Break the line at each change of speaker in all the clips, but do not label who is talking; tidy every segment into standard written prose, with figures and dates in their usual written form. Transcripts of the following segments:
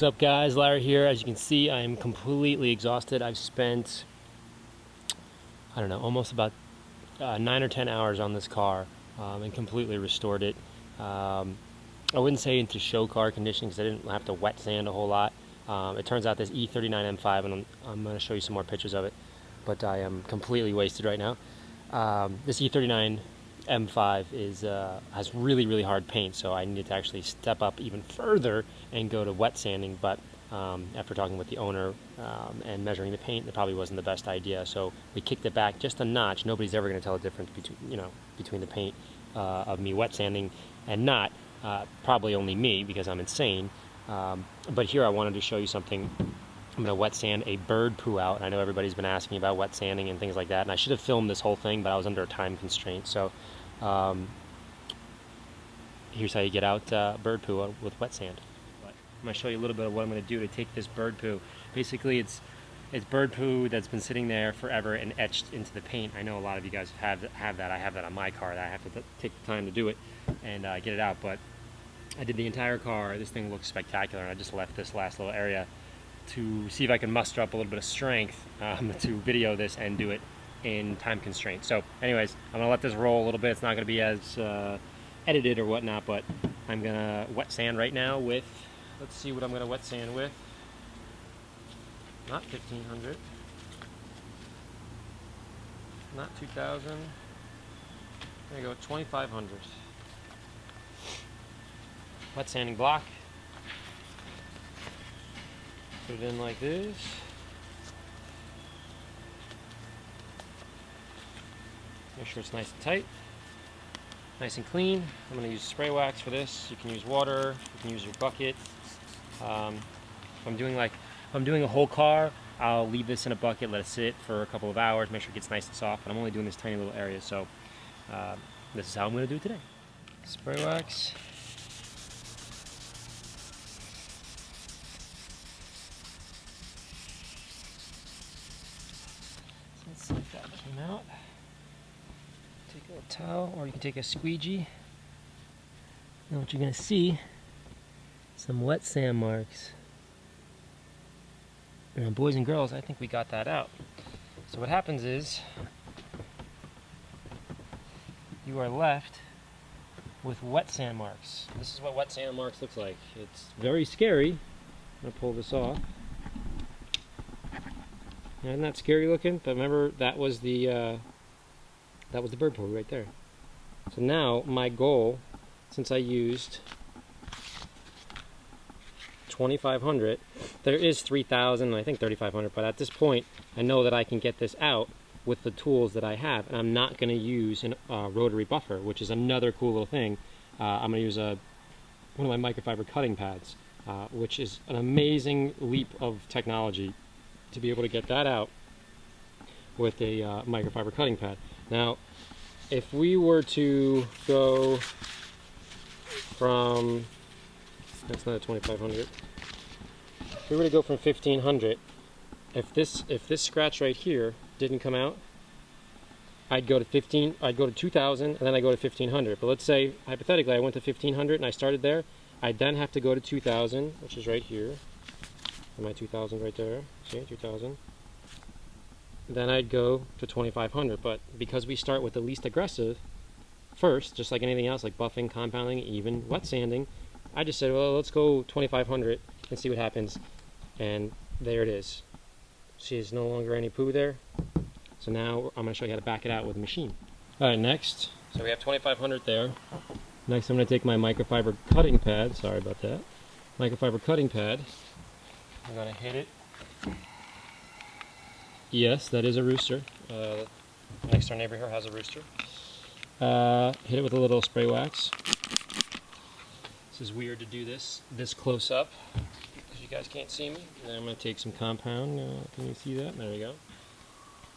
What's up guys, Larry here. As you can see, I am completely exhausted. I've spent, I don't know, almost about 9 or 10 hours on this car and completely restored it. I wouldn't say into show car condition because I didn't have to wet sand a whole lot. It turns out this E39 M5, and I'm going to show you some more pictures of it, but I am completely wasted right now. This E39 M5 has really hard paint, so I needed to actually step up even further and go to wet sanding, but after talking with the owner and measuring the paint, it probably wasn't the best idea, so we kicked it back just a notch. Nobody's ever going to tell the difference between the paint of me wet sanding and not, probably only me because I'm insane. But here I wanted to show you something. I'm going to wet sand a bird poo out, and I know everybody's been asking about wet sanding and things like that, and I should have filmed this whole thing, but I was under a time constraint. So here's how you get out bird poo with wet sand. I'm going to show you a little bit of what I'm going to do to take this bird poo. Basically, it's bird poo that's been sitting there forever and etched into the paint. I know a lot of you guys have that. I have that on my car. That I have to take the time to do it and get it out, but I did the entire car. This thing looks spectacular, and I just left this last little area to see if I can muster up a little bit of strength to video this and do it in time constraints. So anyways, I'm going to let this roll a little bit. It's not going to be as edited or whatnot, but I'm going to wet sand right now with, let's see what I'm going to wet sand with. Not 1500, not 2000, there you go, 2500. Wet sanding block. Put it in like this. Make sure it's nice and tight, nice and clean. I'm going to use spray wax for this. You can use water, you can use your bucket. If I'm doing a whole car, I'll leave this in a bucket, let it sit for a couple of hours, make sure it gets nice and soft. But I'm only doing this tiny little area, so this is how I'm going to do it today. Spray wax. Let's see if that came out. Take a little towel, or you can take a squeegee. And what you're going to see, some wet sand marks. And boys and girls, I think we got that out. So what happens is, you are left with wet sand marks. This is what wet sand marks looks like. It's very scary. I'm going to pull this off. Isn't that scary looking? But remember, that was the bird poo right there. So now my goal, since I used 2500, there is 3000 and I think 3500, but at this point I know that I can get this out with the tools that I have, and I'm not going to use a rotary buffer, which is another cool little thing. I'm going to use one of my microfiber cutting pads, which is an amazing leap of technology to be able to get that out with a microfiber cutting pad. Now, if we were to go from, that's not a 2500. If we were to go from 1500, if this scratch right here didn't come out, I'd go to 2000, and then I go to 1500. But let's say hypothetically I went to 1500 and I started there. I'd then have to go to 2000, which is right here. My 2000 right there. See, 2000. Then I'd go to 2500. But because we start with the least aggressive first, just like anything else, like buffing, compounding, even wet sanding, I just said, well, let's go 2500 and see what happens. And there it is. See, there's no longer any poo there. So now I'm going to show you how to back it out with a machine. All right, next. So we have 2500 there. Next, I'm going to take my microfiber cutting pad. Sorry about that. Microfiber cutting pad. I'm going to hit it. Yes, that is a rooster. Next door neighbor here has a rooster. Hit it with a little spray wax. This is weird to do this close up because you guys can't see me. And then I'm going to take some compound. Can you see that? There we go.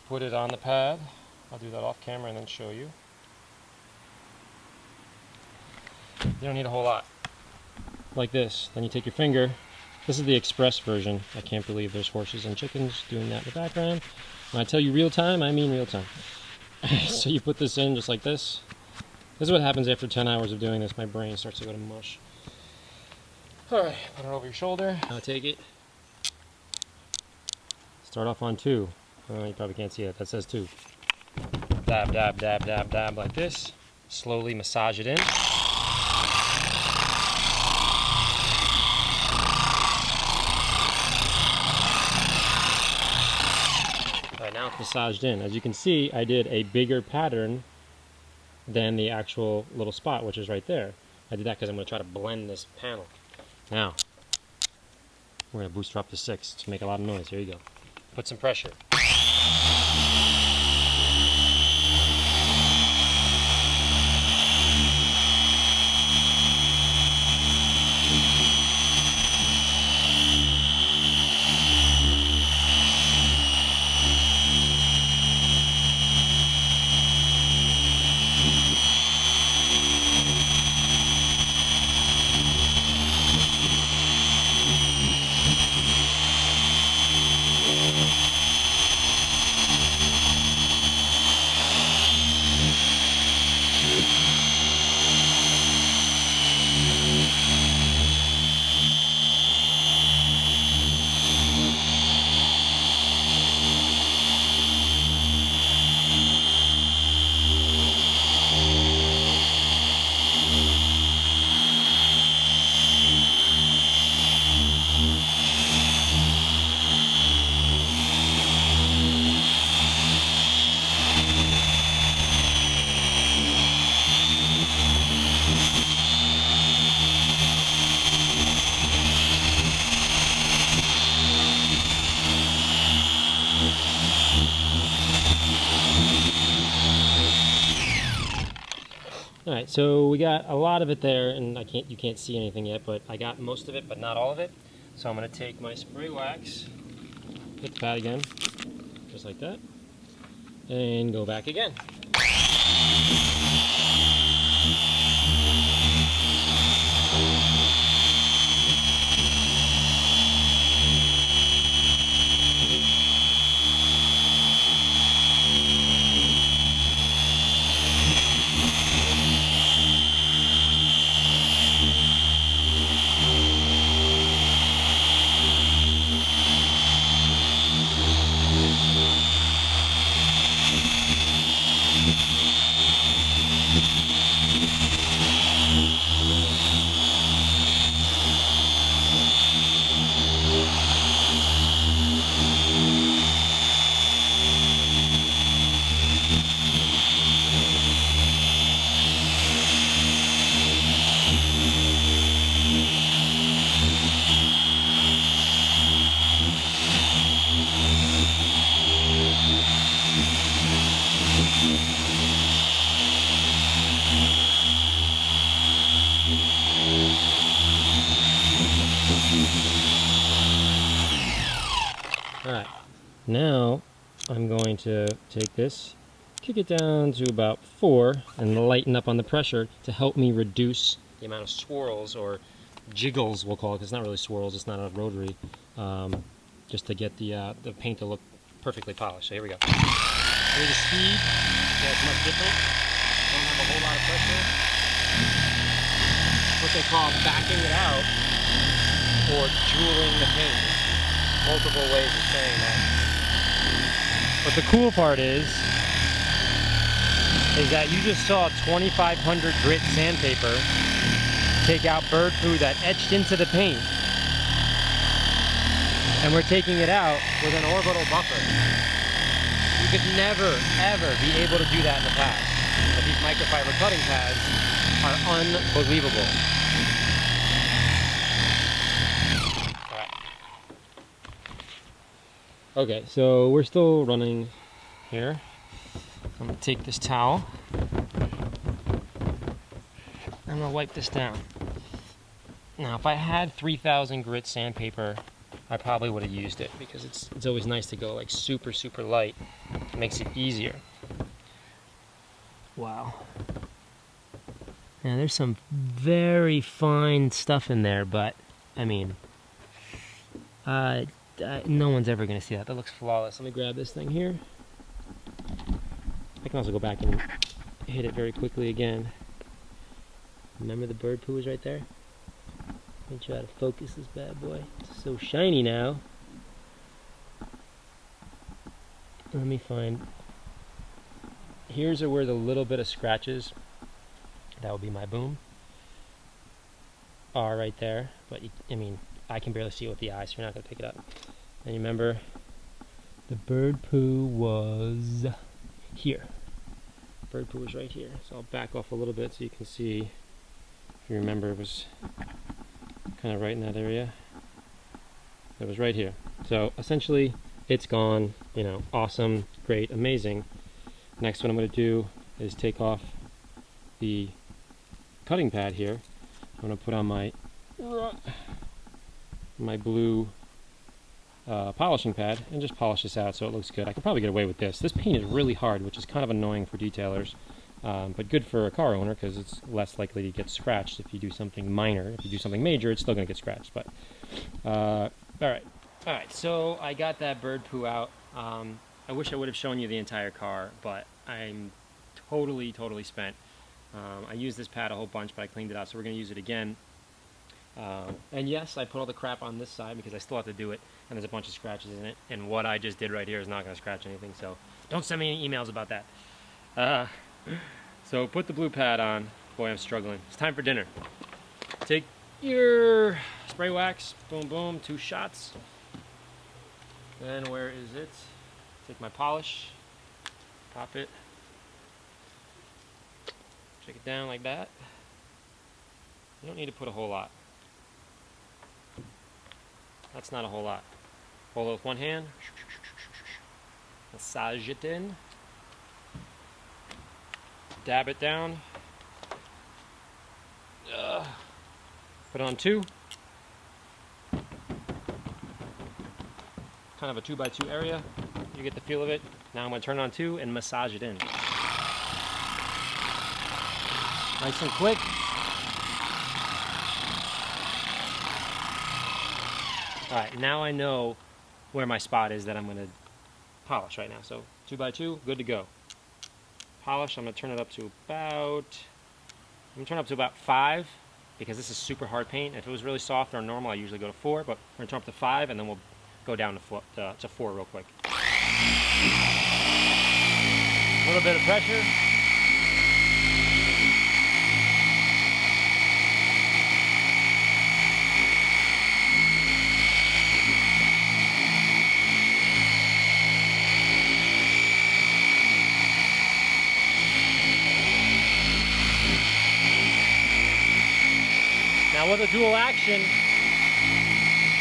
Put it on the pad. I'll do that off camera and then show you. You don't need a whole lot. Like this. Then you take your finger. This is the express version. I can't believe there's horses and chickens doing that in the background. When I tell you real time, I mean real time. So you put this in just like this. This is what happens after 10 hours of doing this. My brain starts to go to mush. Alright, put it over your shoulder. Now take it. Start off on 2. You probably can't see it. That says 2. Dab, dab, dab, dab, dab like this. Slowly massage it in. Alright, now it's massaged in. As you can see, I did a bigger pattern than the actual little spot, which is right there. I did that because I'm going to try to blend this panel. Now, we're going to booster up to 6 to make a lot of noise. Here you go. Put some pressure. Alright, so we got a lot of it there, and you can't see anything yet, but I got most of it, but not all of it. So I'm going to take my spray wax, hit the pad again, just like that, and go back again. Alright, now I'm going to take this, kick it down to about 4, and lighten up on the pressure to help me reduce the amount of swirls, or jiggles we'll call it, because it's not really swirls, it's not a rotary, just to get the paint to look perfectly polished. So here we go. Here's the speed, yeah, it's much different. Don't have a whole lot of pressure. What they call backing it out, or jeweling the paint. Multiple ways of saying that. But the cool part is that you just saw 2,500 grit sandpaper take out bird poo that etched into the paint. And we're taking it out with an orbital buffer. You could never, ever be able to do that in the past. But these microfiber cutting pads are unbelievable. Okay, so we're still running here. I'm gonna take this towel. I'm gonna wipe this down. Now, if I had 3,000 grit sandpaper, I probably would have used it, because it's always nice to go like super, super light. It makes it easier. Wow. Now, there's some very fine stuff in there, but I mean, no one's ever going to see that. That looks flawless. Let me grab this thing here. I can also go back and hit it very quickly again. Remember the bird poo is right there? Let me try to focus this bad boy. It's so shiny now. Let me find. Here's where the little bit of scratches, that would be my boom, are right there. But I mean, I can barely see it with the eye, so you're not gonna pick it up. And remember, the bird poo was here. Bird poo was right here. So I'll back off a little bit so you can see. If you remember, it was kind of right in that area. It was right here. So essentially, it's gone. You know, awesome, great, amazing. Next, what I'm going to do is take off the cutting pad here. I'm going to put on my blue polishing pad and just polish this out so it looks good. I could probably get away with this. This paint is really hard, which is kind of annoying for detailers. But good for a car owner because it's less likely to get scratched if you do something minor. If you do something major, it's still going to get scratched. But all right. So I got that bird poo out. I wish I would have shown you the entire car, but I'm totally spent. I used this pad a whole bunch, but I cleaned it out, so we're going to use it again. And yes, I put all the crap on this side because I still have to do it, and there's a bunch of scratches in it. And what I just did right here is not going to scratch anything, so don't send me any emails about that. So put the blue pad on. Boy, I'm struggling. It's time for dinner. Take your spray wax, boom boom, 2 shots. Then where is it? Take my polish, pop it, shake it down like that. You don't need to put a whole lot. That's not a whole lot. Hold it with one hand, massage it in. Dab it down. Put on 2. Kind of a 2x2 area. You get the feel of it. Now I'm going to turn it on 2 and massage it in. Nice and quick. Alright, now I know where my spot is that I'm going to polish right now. So 2x2, good to go. Polish, I'm going to turn it up to about 5 because this is super hard paint. If it was really soft or normal, I usually go to 4, but we're going to turn up to 5 and then we'll go down to 4 real quick. A little bit of pressure. Now with a dual action,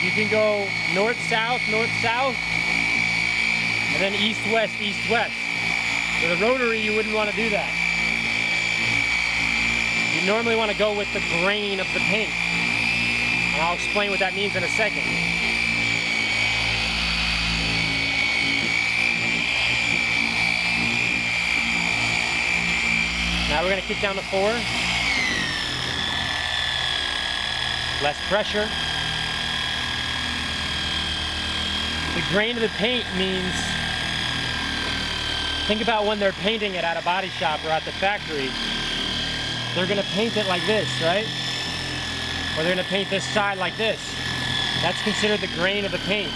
you can go north-south, north-south, and then east-west, east-west. With a rotary, you wouldn't want to do that. You normally want to go with the grain of the paint. And I'll explain what that means in a second. Now we're going to kick down to 4. Less pressure. The grain of the paint means, think about when they're painting it at a body shop or at the factory. They're going to paint it like this, right? Or they're going to paint this side like this. That's considered the grain of the paint.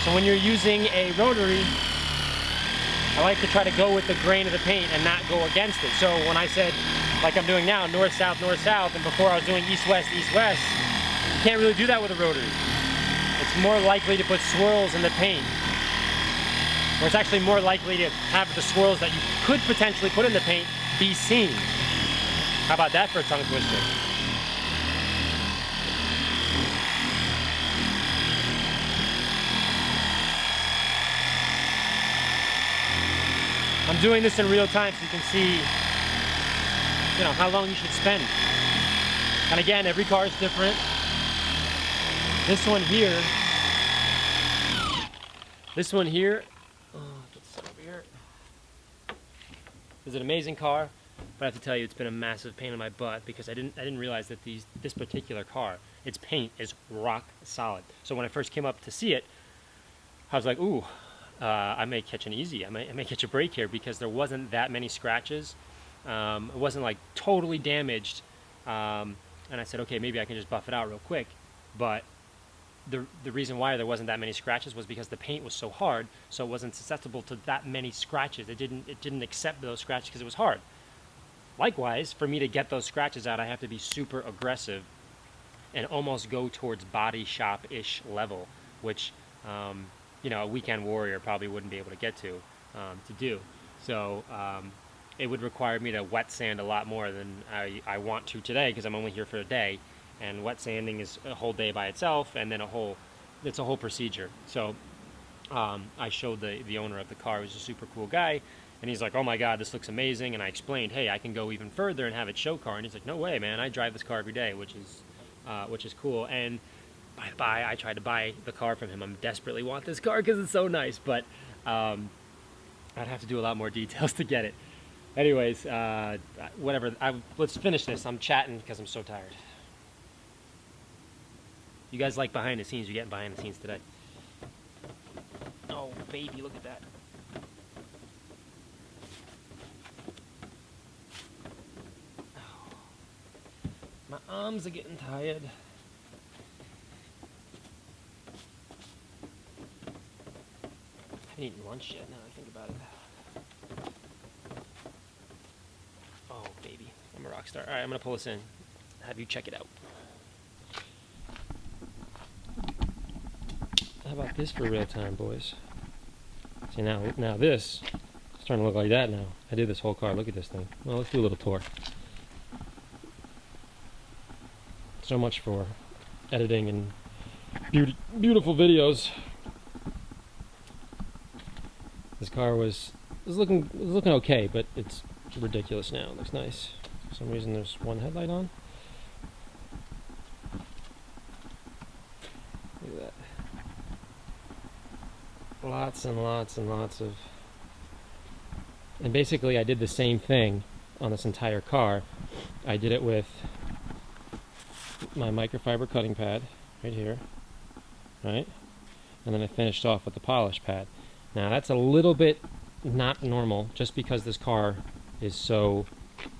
So when you're using a rotary, I like to try to go with the grain of the paint and not go against it. So when I said, like I'm doing now, north-south, north-south, and before I was doing east-west, east-west, you can't really do that with a rotary. It's more likely to put swirls in the paint. Or it's actually more likely to have the swirls that you could potentially put in the paint be seen. How about that for a tongue twister? I'm doing this in real time so you can see, you know, how long you should spend. And again, every car is different. This one here, oh, get over here, is an amazing car, but I have to tell you, it's been a massive pain in my butt because I didn't realize that this particular car, its paint is rock solid. So when I first came up to see it, I was like, ooh, I may catch an easy, I may catch a break here because there wasn't that many scratches. It wasn't like totally damaged. And I said, okay, maybe I can just buff it out real quick. But the reason why there wasn't that many scratches was because the paint was so hard, so it wasn't susceptible to that many scratches. It didn't accept those scratches because it was hard. Likewise, for me to get those scratches out, I have to be super aggressive and almost go towards body shop-ish level, which you know, a weekend warrior probably wouldn't be able to get to do. So it would require me to wet sand a lot more than I want to today, because I'm only here for a day, and wet sanding is a whole day by itself, and then it's a whole procedure. So I showed the owner of the car, who's a super cool guy, and he's like, oh my god, this looks amazing. And I explained, hey, I can go even further and have it show car. And he's like, no way, man, I drive this car every day, which is cool. And I tried to buy the car from him. I desperately want this car because it's so nice, but I'd have to do a lot more details to get it. Anyways, whatever. Let's finish this. I'm chatting because I'm so tired. You guys like behind the scenes? You're getting behind the scenes today. Oh, baby, look at that. Oh, my arms are getting tired. I haven't eaten lunch yet, now I think about it. Oh, baby. I'm a rock star. Alright, I'm going to pull this in. Have you check it out. How about this for real time, boys? See, now this is starting to look like that now. I did this whole car. Look at this thing. Well, let's do a little tour. So much for editing and beautiful videos. This car was looking okay, but it's ridiculous now. It looks nice. For some reason there's one headlight on. Look at that. Lots and lots and lots of... And basically I did the same thing on this entire car. I did it with my microfiber cutting pad right here, right? And then I finished off with the polish pad. Now that's a little bit not normal, just because this car is so,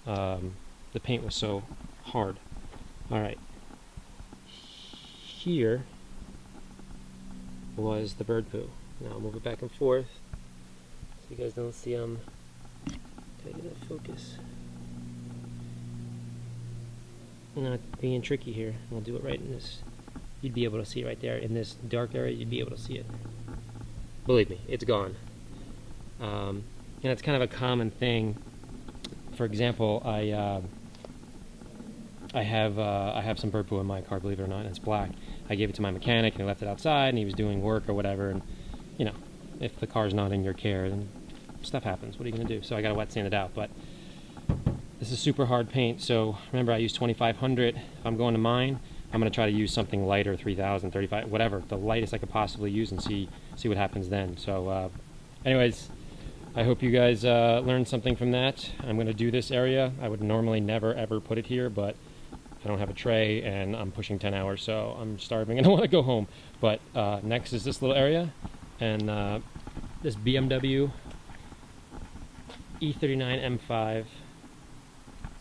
the paint was so hard. Alright, here was the bird poo. Now I'll move it back and forth so you guys don't see gotta get that focus. I'm not being tricky here. I'll do it right in this. You'd be able to see it right there in this dark area. You'd be able to see it. Believe me, it's gone. And it's kind of a common thing. For example, I have some bird poo in my car, believe it or not, and it's black. I gave it to my mechanic and he left it outside and he was doing work or whatever, and you know, if the car's not in your care, then stuff happens. What are you gonna do? So I gotta wet sand it out. But this is super hard paint, so remember I used 2500. If I'm going to mine, I'm gonna try to use something lighter, 3000, 35, whatever, the lightest I could possibly use, and see what happens then. So anyways, I hope you guys learned something from that. I'm going to do this area. I would normally never ever put it here, but I don't have a tray and I'm pushing 10 hours, so I'm starving and I want to go home. But next is this little area, and this BMW E39 M5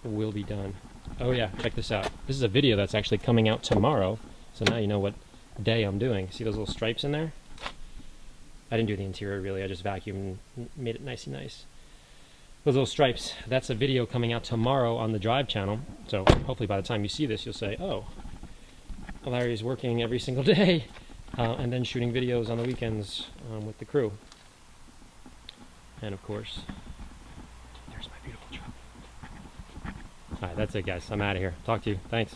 will be done. Oh yeah, check this out. This is a video that's actually coming out tomorrow, so now you know what day I'm doing. See those little stripes in there? I didn't do the interior really, I just vacuumed and made it nice. Those little stripes, that's a video coming out tomorrow on the Drive channel, so hopefully by the time you see this you'll say, oh, Larry's working every single day and then shooting videos on the weekends with the crew. And of course, there's my beautiful truck. Alright, that's it guys, I'm out of here. Talk to you, thanks.